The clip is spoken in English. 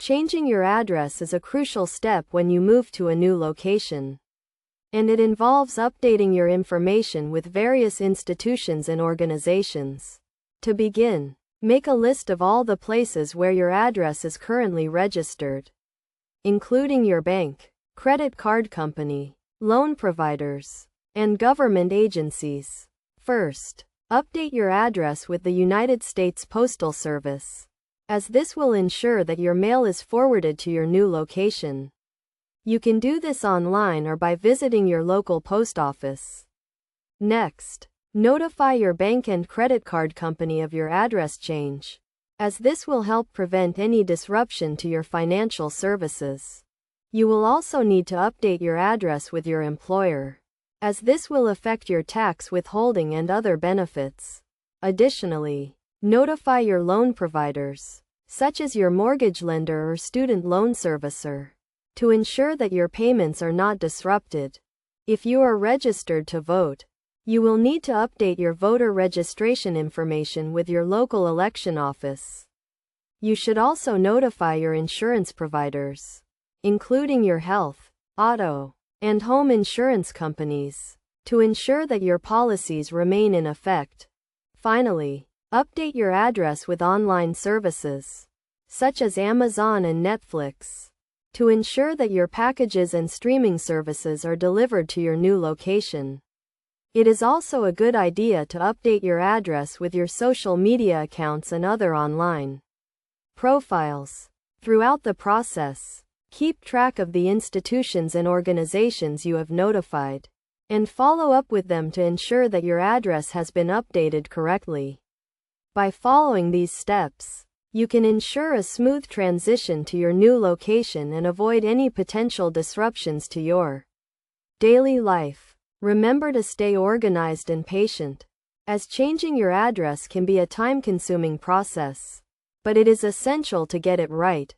Changing your address is a crucial step when you move to a new location, and it involves updating your information with various institutions and organizations. To begin, make a list of all the places where your address is currently registered, including your bank, credit card company, loan providers, and government agencies. First, update your address with the United States Postal Service, as this will ensure that your mail is forwarded to your new location. You can do this online or by visiting your local post office. Next, notify your bank and credit card company of your address change, as this will help prevent any disruption to your financial services. You will also need to update your address with your employer, as this will affect your tax withholding and other benefits. Additionally, notify your loan providers, such as your mortgage lender or student loan servicer, to ensure that your payments are not disrupted. If you are registered to vote, you will need to update your voter registration information with your local election office. You should also notify your insurance providers, including your health, auto, and home insurance companies, to ensure that your policies remain in effect. Finally, update your address with online services, such as Amazon and Netflix, to ensure that your packages and streaming services are delivered to your new location. It is also a good idea to update your address with your social media accounts and other online profiles. Throughout the process, keep track of the institutions and organizations you have notified, and follow up with them to ensure that your address has been updated correctly. By following these steps, you can ensure a smooth transition to your new location and avoid any potential disruptions to your daily life. Remember to stay organized and patient, as changing your address can be a time-consuming process, but it is essential to get it right.